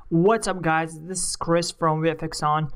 What's up guys, this is Chris from VFX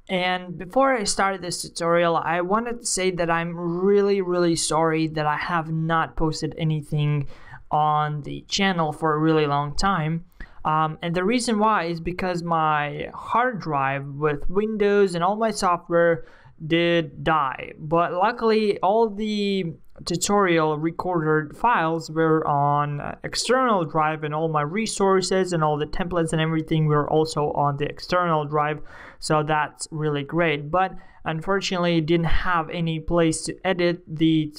and before I started this tutorial I wanted to say that I'm really sorry that I have not posted anything on the channel for a really long time, and the reason why is because my hard drive with Windows and all my software did die, but luckily all the tutorial recorded files were on external drive, and all my resources and all the templates and everything were also on the external drive, so that's really great. But unfortunately didn't have any place to edit the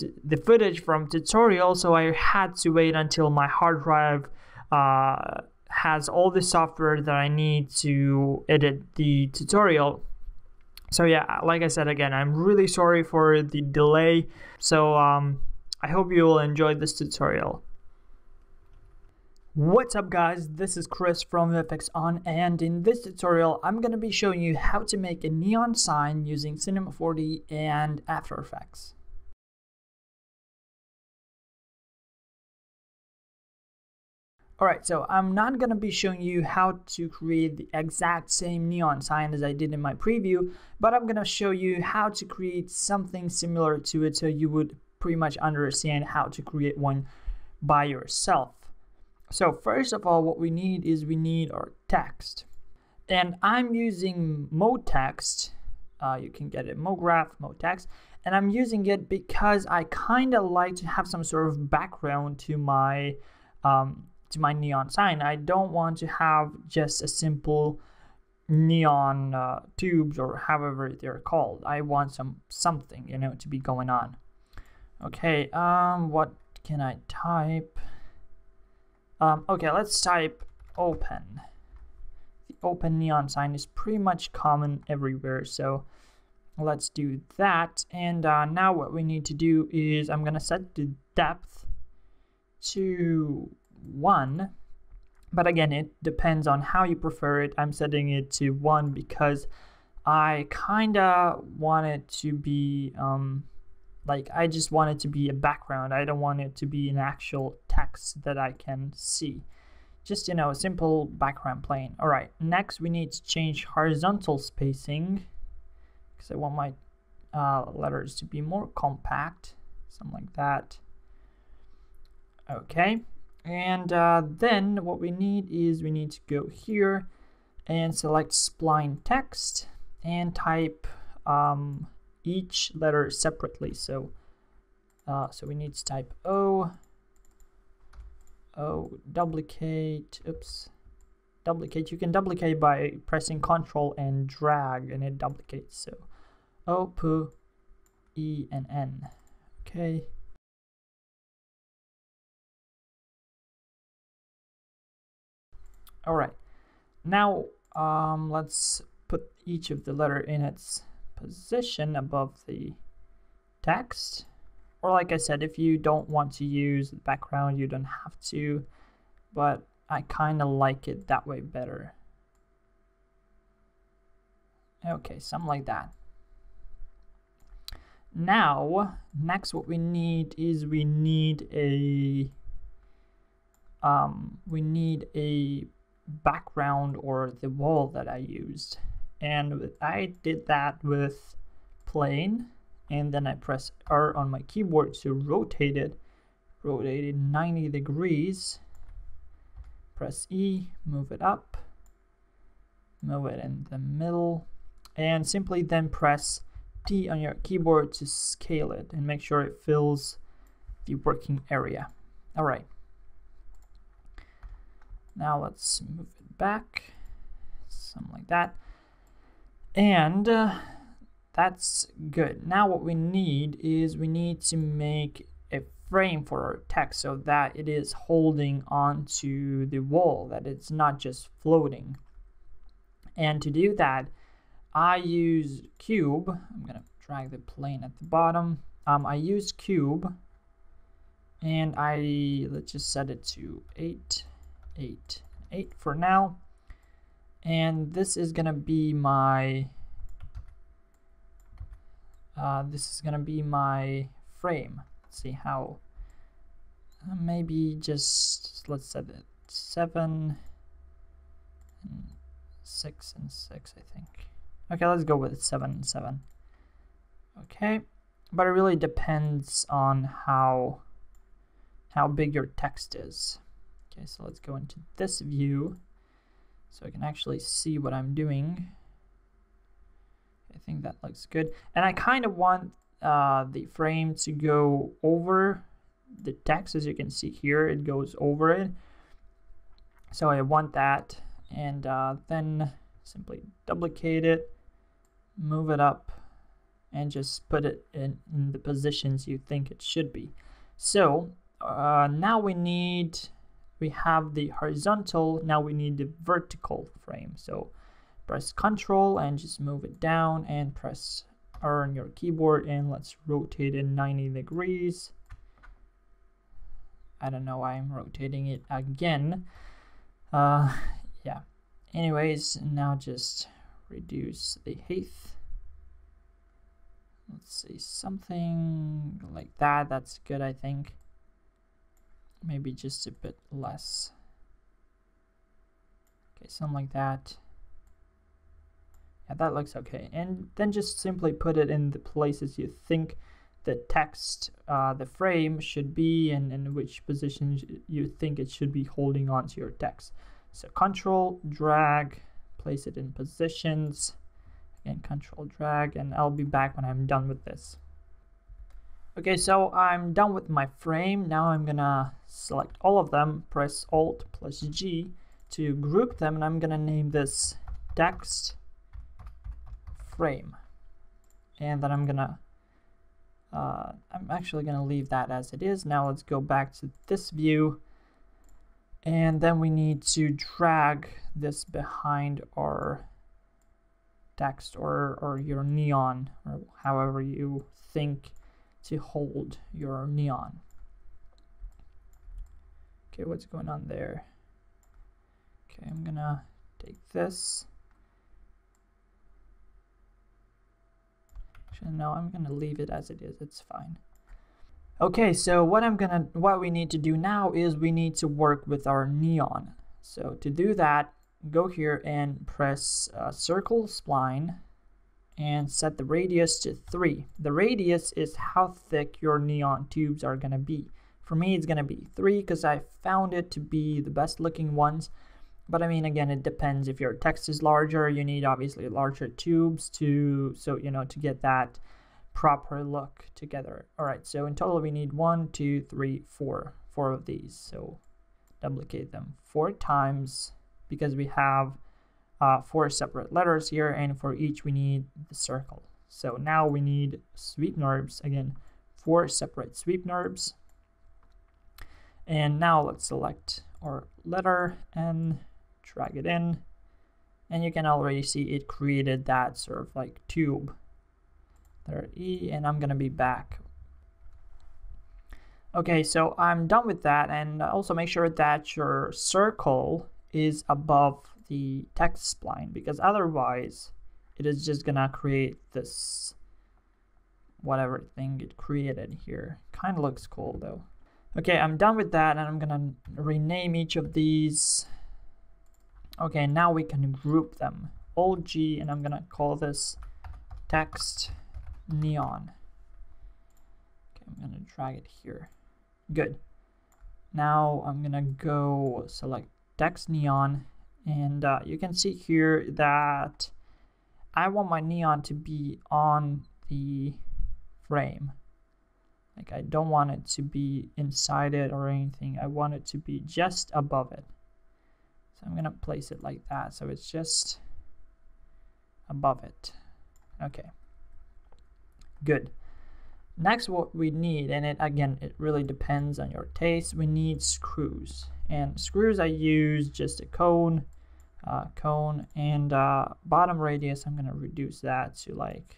footage from tutorial, so I had to wait until my hard drive has all the software that I need to edit the tutorial. So yeah, like I said again, I'm really sorry for the delay. So I hope you will enjoy this tutorial. What's up guys, this is Chris from VFX and in this tutorial I'm going to be showing you how to make a neon sign using Cinema 4D and After Effects. Alright, so I'm not going to be showing you how to create the exact same neon sign as I did in my preview, but I'm going to show you how to create something similar to it so you would pretty much understand how to create one by yourself. So first of all, what we need is our text. And I'm using MoText. You can get it MoGraph, MoText. And I'm using it because I kind of like to have some sort of background to my neon sign. I don't want to have just a simple neon tubes or however they're called. I want something, you know, to be going on. Okay, what can I type? Okay, let's type open. The open neon sign is pretty much common everywhere, so let's do that. And now what we need to do is I'm gonna set the depth to 1, but again it depends on how you prefer it. I'm setting it to 1 because I kinda want it to be I just want it to be a background. I don't want it to be an actual text that I can see. Just, you know, a simple background plane. Alright, next we need to change horizontal spacing because I want my letters to be more compact, something like that. Okay. And then what we need is we need to go here and select Spline Text and type each letter separately. So we need to type O, duplicate. You can duplicate by pressing Ctrl and drag, and it duplicates. So O, P, E, and N. Okay. Alright, now let's put each of the letter in its position above the text. Or like I said, if you don't want to use the background, you don't have to, but I kind of like it that way better. Okay, something like that. Now, next what we need is we need a background or the wall that I used, and I did that with plane, and then I press R on my keyboard to rotate it 90 degrees, press E, move it up, move it in the middle, and simply then press T on your keyboard to scale it and make sure it fills the working area. Alright, now let's move it back, something like that, and that's good. Now what we need is we need to make a frame for our text so that it is holding onto the wall, that it's not just floating. And to do that, I use cube. I'm gonna drag the plane at the bottom. I use cube, and let's just set it to 8 for now, and this is gonna be my frame. Let's see how. Maybe just let's set it 7 6 and 6, I think. Okay, let's go with 7 and 7. Okay, but it really depends on how big your text is. Okay, so let's go into this view so I can actually see what I'm doing. I think that looks good. And I kind of want the frame to go over the text. As you can see here, it goes over it. So I want that, and then simply duplicate it, move it up, and just put it in the positions you think it should be. So now we have the horizontal, now we need the vertical frame. So press Ctrl and just move it down, and press R on your keyboard, and let's rotate it 90 degrees. I don't know why I'm rotating it again. Yeah. Anyways, now just reduce the height. Let's see, something like that. That's good, I think. Maybe just a bit less. Okay, something like that. Yeah, that looks okay. And then just simply put it in the places you think the text, the frame should be, and in which positions you think it should be holding on to your text. So Control, drag, place it in positions. Again, Control, drag, and I'll be back when I'm done with this. Okay, so I'm done with my frame. Now I'm gonna select all of them, press Alt plus G to group them, and I'm gonna name this text frame. And then I'm actually gonna leave that as it is. Now let's go back to this view, and then we need to drag this behind our text or your neon, or however you think to hold your neon. Okay, what's going on there? Okay, I'm gonna take this. Actually, no, I'm gonna leave it as it is. It's fine. Okay, so what we need to do now is we need to work with our neon. So to do that, go here and press Circle Spline and set the radius to 3. The radius is how thick your neon tubes are going to be. For me, it's going to be 3 because I found it to be the best looking ones. But I mean, again, it depends. If your text is larger, you need obviously larger tubes to get that proper look together. All right, so in total we need 1, 2, 3, 4 of these. So duplicate them 4 times because we have 4 separate letters here, and for each we need the circle. So now we need sweep NURBS, again 4 separate sweep NURBS. And now let's select our letter and drag it in, and you can already see it created that sort of like tube. There, E, and I'm gonna be back. Okay, so I'm done with that, and also make sure that your circle is above the text spline, because otherwise it is just gonna create this whatever thing it created here. Kind of looks cool though. Okay, I'm done with that, and I'm gonna rename each of these. Okay, now we can group them. Alt G, and I'm gonna call this text neon. Okay, I'm gonna drag it here. Good. Now I'm gonna go select text neon, and you can see here that I want my neon to be on the frame. Like, I don't want it to be inside it or anything. I want it to be just above it. So I'm gonna place it like that, so it's just above it. Okay, good. Next, what we need, and it really depends on your taste, we need screws. And screws, I use just a cone, and bottom radius, I'm gonna reduce that to like,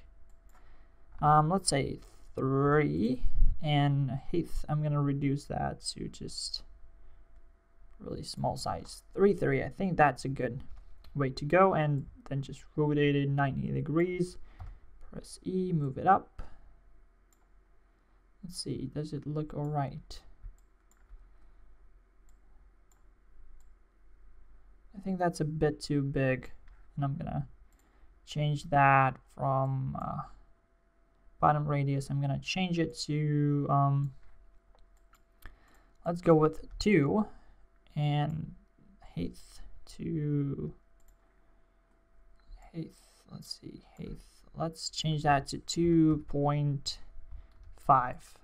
let's say 3, and height, I'm gonna reduce that to just really small size, 3. I think that's a good way to go, and then just rotate it 90 degrees. Press E, move it up. Let's see, does it look all right? I think that's a bit too big. and I'm gonna change that from bottom radius. I'm gonna change it to let's go with 2, and height to height. Let's see, height. Let's change that to 2.5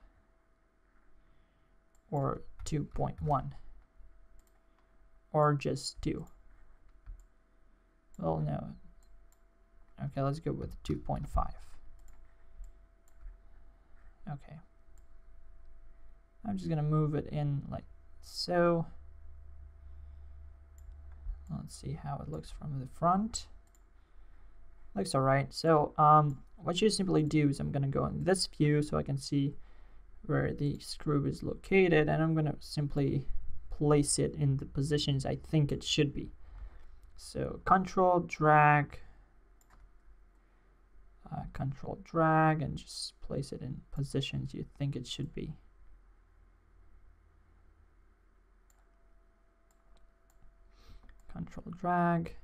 or 2.1 or just 2. Well, no. Okay, let's go with 2.5. Okay. I'm just gonna move it in like so. Let's see how it looks from the front. Looks alright. So what you simply do is I'm gonna go in this view so I can see where the screw is located, and I'm gonna simply place it in the positions I think it should be. So control drag, and just place it in positions you think it should be. Control drag.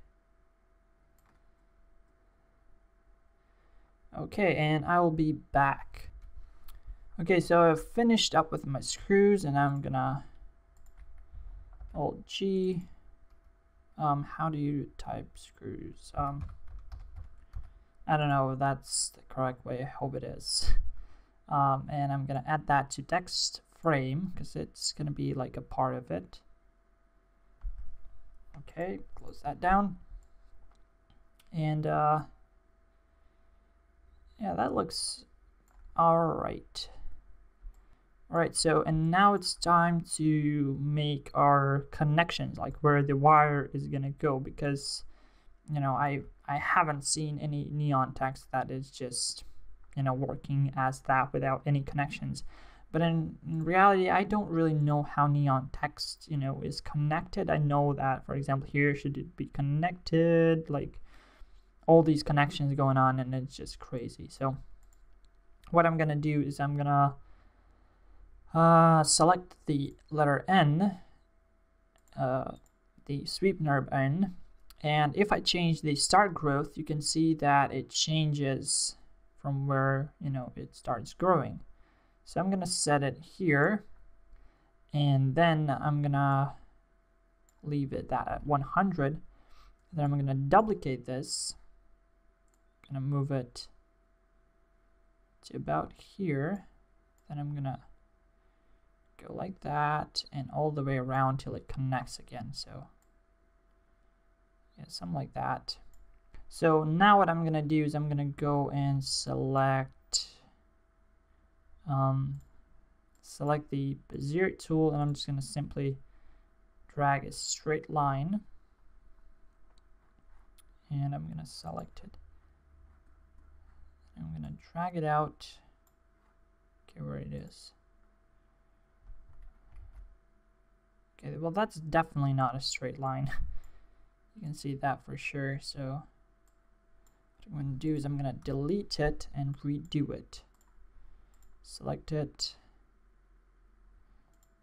Okay, and I will be back. Okay, so I've finished up with my screws, and I'm gonna Alt G. How do you type screws? I don't know if that's the correct way. I hope it is. And I'm gonna add that to text frame because it's gonna be like a part of it. Okay, close that down. And yeah, that looks alright. Alright, so and now it's time to make our connections, like where the wire is gonna go, because you know I haven't seen any neon text that is just working as that without any connections. But in reality, I don't really know how neon text is connected. I know that, for example, here should it be connected, like all these connections going on, and it's just crazy. So what I'm gonna do is I'm gonna select the letter N, the sweep nerve N, and if I change the start growth, you can see that it changes from where it starts growing. So I'm gonna set it here, and then I'm gonna leave it that at 100. Then I'm gonna duplicate this. Gonna move it to about here. Then I'm gonna go like that and all the way around till it connects again. So yeah, something like that. So now what I'm gonna do is I'm gonna go and select the Bezier tool, and I'm just gonna simply drag a straight line, and I'm gonna select it. I'm gonna drag it out. Okay, where it is. Okay, well that's definitely not a straight line. You can see that for sure. So what I'm going to do is I'm going to delete it and redo it. Select it,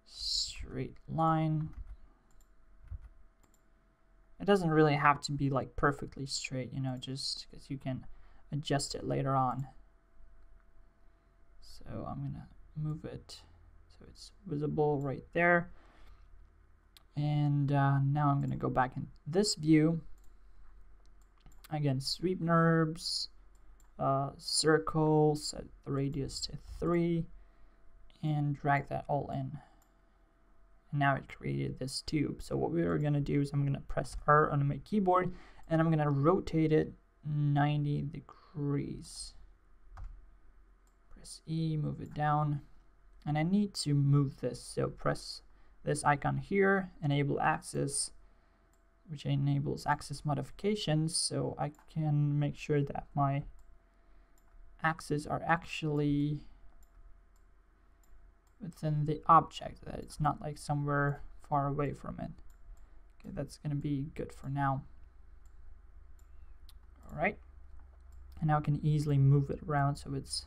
straight line. It doesn't really have to be like perfectly straight, just because you can adjust it later on. So I'm going to move it so it's visible right there. And now I'm going to go back in this view. Again, sweep nerves, circle, set the radius to 3, and drag that all in. And now it created this tube. So what we're going to do is I'm going to press R on my keyboard, and I'm going to rotate it 90 degrees. Press E, move it down. And I need to move this, so press this icon here, enable axis, which enables axis modifications, so I can make sure that my axes are actually within the object, that it's not like somewhere far away from it. Okay, that's going to be good for now. Alright, and now I can easily move it around so it's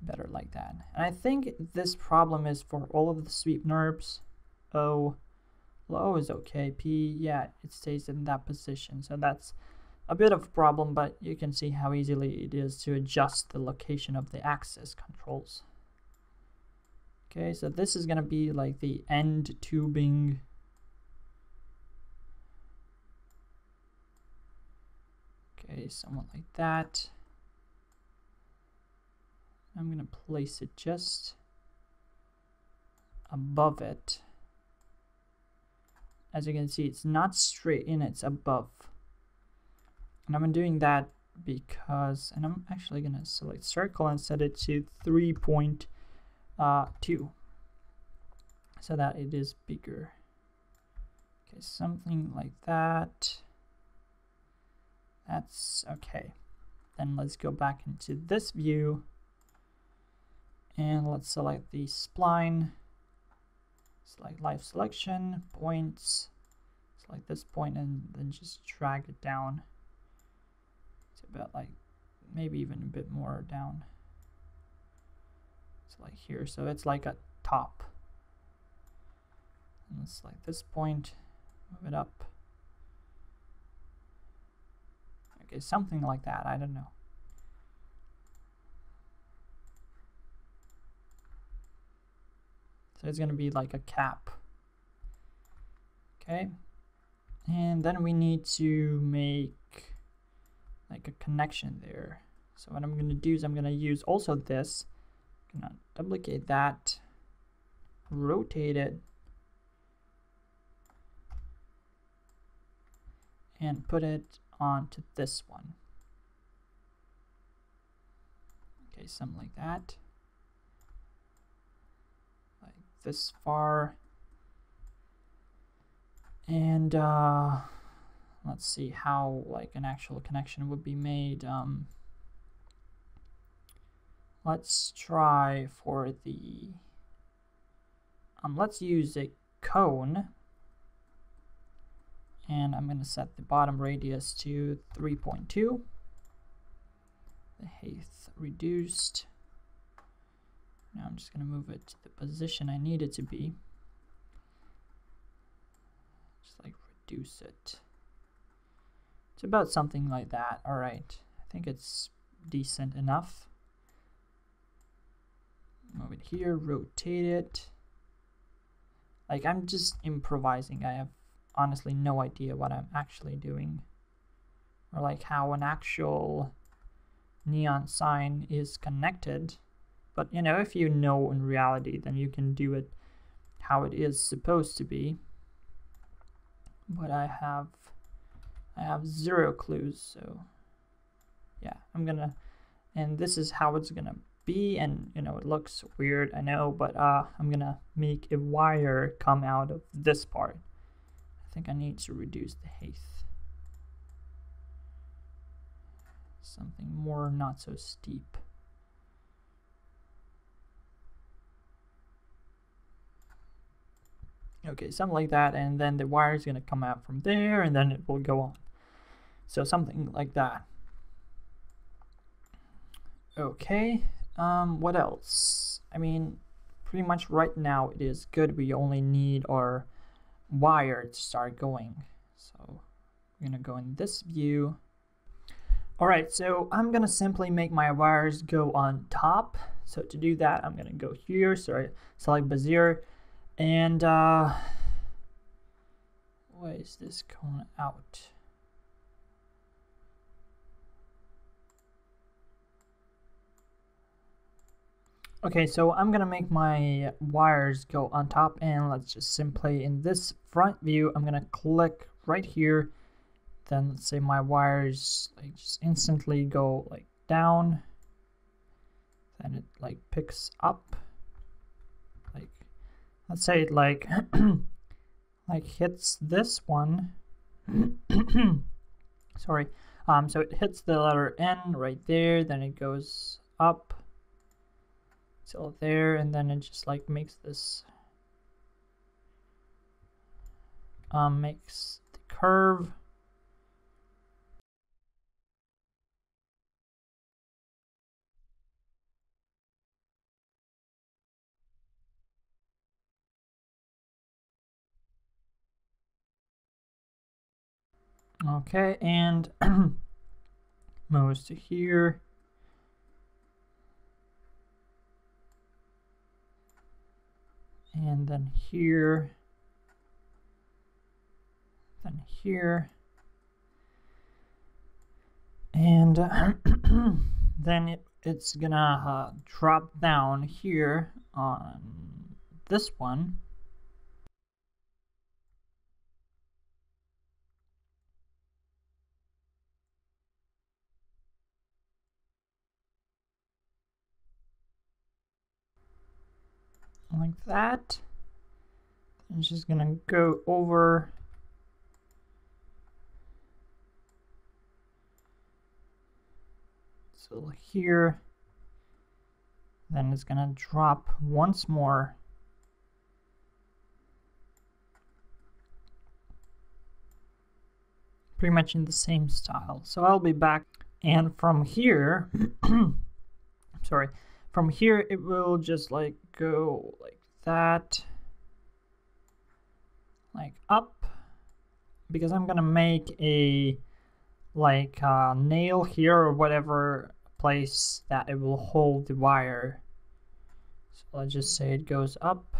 better like that. And I think this problem is for all of the sweep nerves. O, well, O is okay. P, yeah, it stays in that position. So that's a bit of a problem, but you can see how easily it is to adjust the location of the axis controls. Okay, so this is going to be like the end tubing. Okay, somewhat like that. I'm going to place it just above it. As you can see, it's not straight in, it's above. And I'm doing that because, and I'm actually going to select circle and set it to 3.2 so that it is bigger. Okay, something like that. That's okay. Then let's go back into this view and let's select the spline, select live selection, points, select this point, and then just drag it down. It's about like maybe even a bit more down. It's like here, so it's like a top. And let's select this point, move it up. Okay, something like that, I don't know. So it's going to be like a cap. Okay, and then we need to make like a connection there. So what I'm going to do is I'm going to use also this. I'm going to duplicate that, rotate it, and put it onto this one. Okay, something like that. Like this far. And let's see how like an actual connection would be made. Let's try for the let's use a cone, and I'm going to set the bottom radius to 3.2, the height reduced. Now I'm just going to move it to the position I need it to be. Just like reduce it. It's about something like that. All right, I think it's decent enough. Move it here, rotate it. Like, I'm just improvising. I have honestly no idea what I'm actually doing, or like how an actual neon sign is connected. But you know, if you know in reality, then you can do it how it is supposed to be. But I have zero clues, so yeah, I'm gonna, and this is how it's gonna be. And you know, it looks weird, I know, but I'm gonna make a wire come out of this part. I think I need to reduce the height. Something more not so steep. Okay, something like that, and then the wire is going to come out from there, and then it will go on. So something like that. Okay, what else? I mean, pretty much right now it is good. We only need our wire to start going. So we're going to go in this view. All right, so I'm going to simply make my wires go on top. So to do that, I'm going to go here, so I select Bezier. And why is this going out? Okay, so I'm gonna make my wires go on top, and let's just simply in this front view, I'm gonna click right here. Then let's say my wires like just instantly go like down. Then it like picks up. Like, let's say it like like hits this one. Sorry. So it hits the letter N right there, then it goes up till there, and then it just like makes this makes the curve. Okay, and moves to here. And then here. Then here. And then it's gonna drop down here on this one. Like that. It's just gonna go over so here, then it's gonna drop once more. Pretty much in the same style. So I'll be back, and from here sorry, from here it will just like go like that, like up, because I'm gonna make a like nail here or whatever place that it will hold the wire. So let's just say it goes up,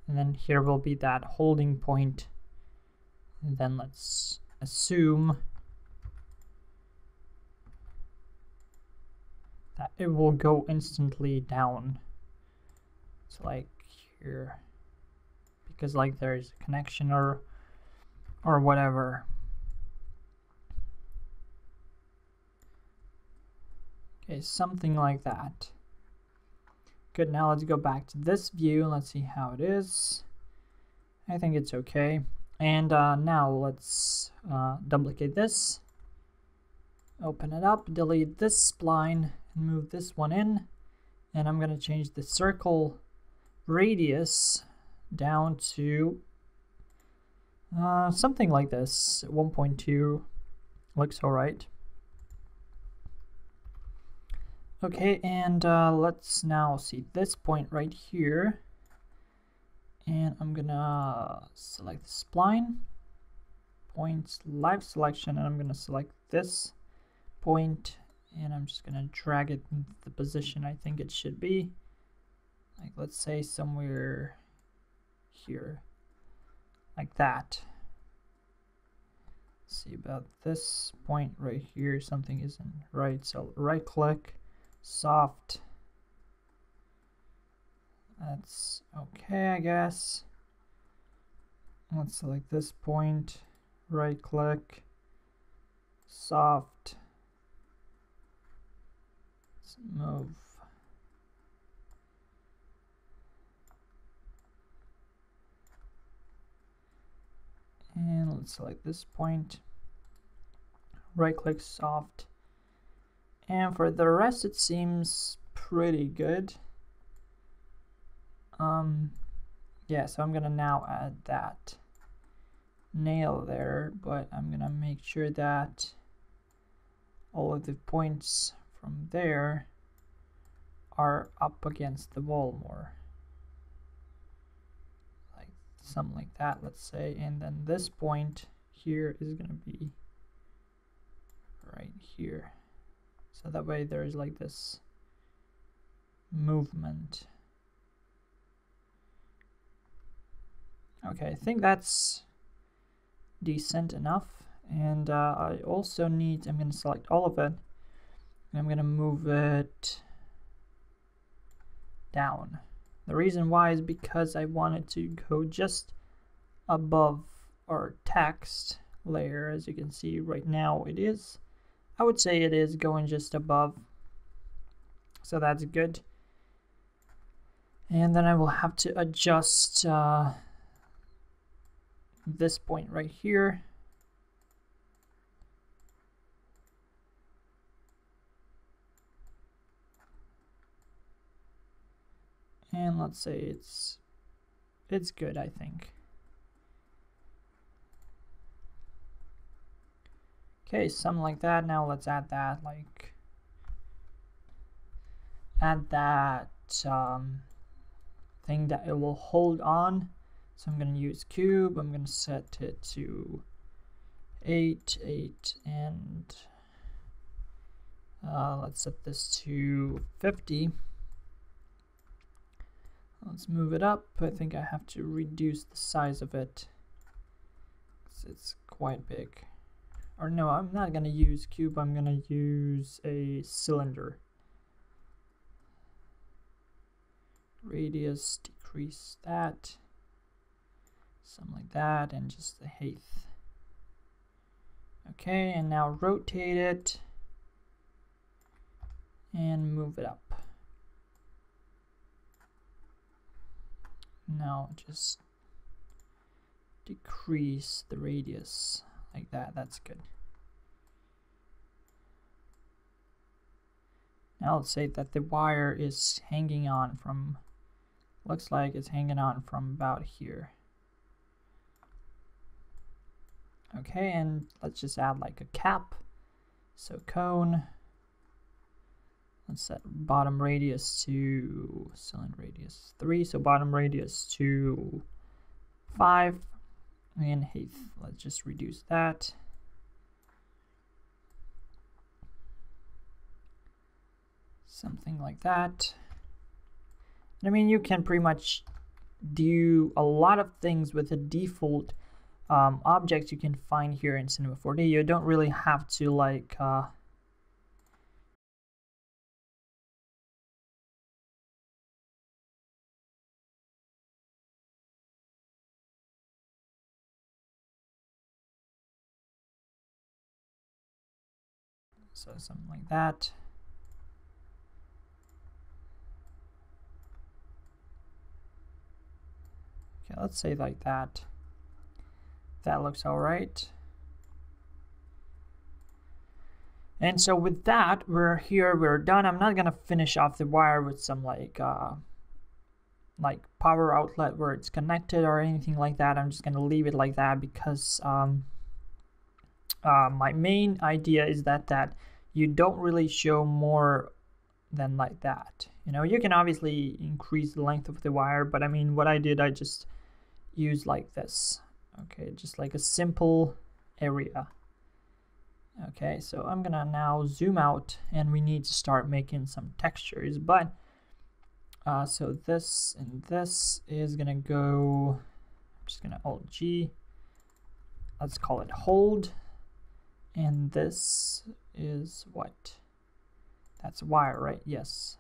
and then here will be that holding point, and then let's assume that it will go instantly down. So like here, because like there's a connection or whatever. Okay, something like that. Good, now let's go back to this view and let's see how it is. I think it's okay. And now let's duplicate this, open it up, delete this spline, and move this one in. And I'm gonna change the circle radius down to something like this. 1.2 looks all right. Okay, and let's now see this point right here, and I'm gonna select the spline point, live selection, and I'm gonna select this point, and I'm just gonna drag it into the position I think it should be, like let's say somewhere here, like that. Let's see about this point right here, something isn't right, so right click, soft, that's okay I guess. Let's select this point, right click, soft, let's move, and let's select this point, right click, soft. And for the rest, it seems pretty good. Yeah, so I'm gonna now add that nail there, but I'm gonna make sure that all of the points from there are up against the wall more. Like something like that, let's say. And then this point here is gonna be right here. So that way there is like this movement. Okay, I think that's decent enough. And I also need, I'm going to select all of it, and I'm going to move it down. The reason why is because I wanted to go just above our text layer. As you can see right now it is. I would say it is going just above, so that's good. And then I will have to adjust this point right here. And let's say it's good, I think. Okay, something like that. Now let's add that, like, add that thing that it will hold on. So I'm going to use cube. I'm going to set it to 8, 8, and let's set this to 50. Let's move it up. I think I have to reduce the size of it. It's quite big. Or no, I'm not gonna use cube, I'm gonna use a cylinder. Radius, decrease that. Something like that, and just the height. Okay, and now rotate it and move it up. Now just decrease the radius like that. That's good. Now let's say that the wire is hanging on from, looks like it's hanging on from about here. Okay, and let's just add like a cap. So cone. Let's set bottom radius to cylinder radius 3. So bottom radius to 5. And height, let's just reduce that. Something like that. I mean, you can pretty much do a lot of things with the default objects you can find here in Cinema 4D. You don't really have to like so something like that. Okay, let's say like that. That looks all right. And so with that, we're done. I'm not gonna finish off the wire with some like power outlet where it's connected or anything like that. I'm just gonna leave it like that because my main idea is that you don't really show more than like that. You know, you can obviously increase the length of the wire, but I mean, what I did, I just used like this. Okay, just like a simple area. Okay, so I'm gonna now zoom out and we need to start making some textures, but so this and this is gonna go, I'm just gonna Alt G, let's call it hold, and this is what? That's wire, right? Yes.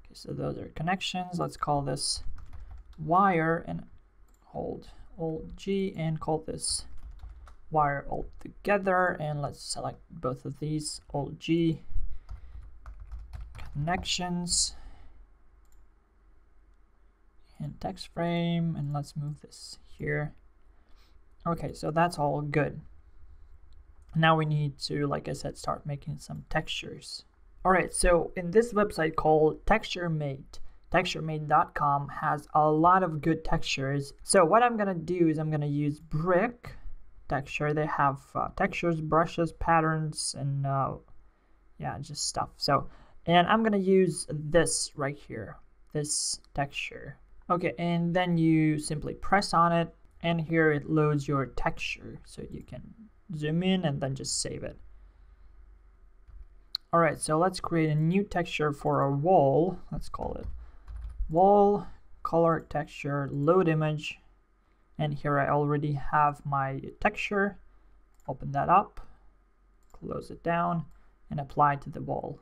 Okay, so those are connections. Let's call this wire and hold Alt G and call this wire all together, and let's select both of these, Alt G, connections, and text frame, and let's move this here. Okay, so that's all good. Now we need to, like I said, start making some textures. Alright, so in this website called TextureMate, TextureMate.com has a lot of good textures. So what I'm gonna do is I'm gonna use brick texture. They have textures, brushes, patterns, and yeah, just stuff. So, and I'm gonna use this right here, this texture. Okay, and then you simply press on it, and here it loads your texture. So you can zoom in and then just save it. Alright, so let's create a new texture for a wall. Let's call it wall, color, texture, load image. And here I already have my texture. Open that up, close it down, and apply to the wall.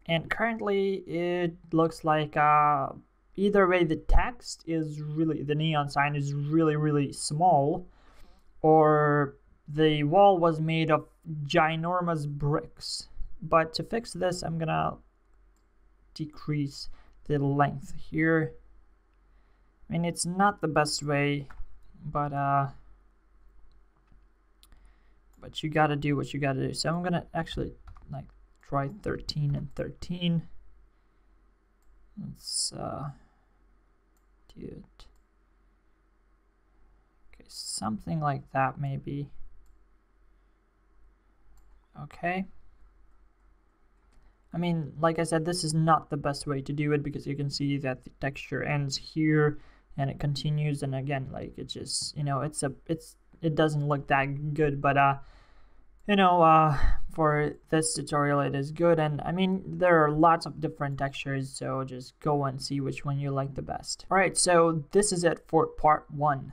And currently it looks like either way the text is really, the neon sign is really small, or the wall was made of ginormous bricks. But to fix this, I'm gonna decrease the length here. I mean, it's not the best way, but you gotta do what you gotta do. So I'm gonna actually like try 13 and 13. Let's do it. Okay, something like that maybe. Okay. I mean, like I said, this is not the best way to do it because you can see that the texture ends here and it continues, and again, like it just, you know, it's it doesn't look that good, but for this tutorial it is good. And I mean, there are lots of different textures, so just go and see which one you like the best. All right, so this is it for part 1.